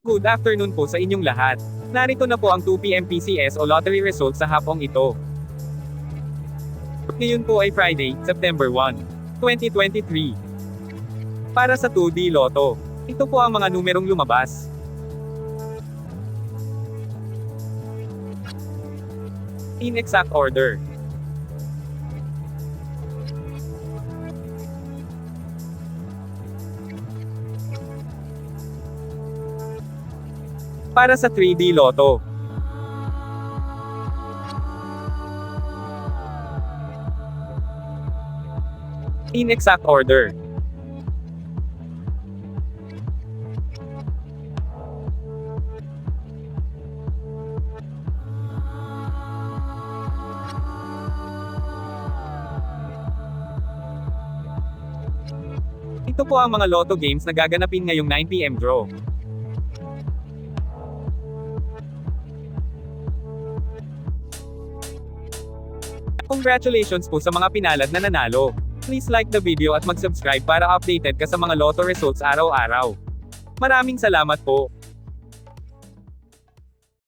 Good afternoon po sa inyong lahat. Narito na po ang 2 PM PCS o lottery results sa hapong ito. Ngayon po ay Friday, September 1, 2023. Para sa 2D Lotto, ito po ang mga numerong lumabas. In exact order. Para sa 3D Lotto. In exact order. Ito po ang mga Lotto games na gaganapin ngayong 9 PM draw. Congratulations po sa mga pinalad na nanalo. Please like the video at mag-subscribe para updated ka sa mga Lotto results araw-araw. Maraming salamat po.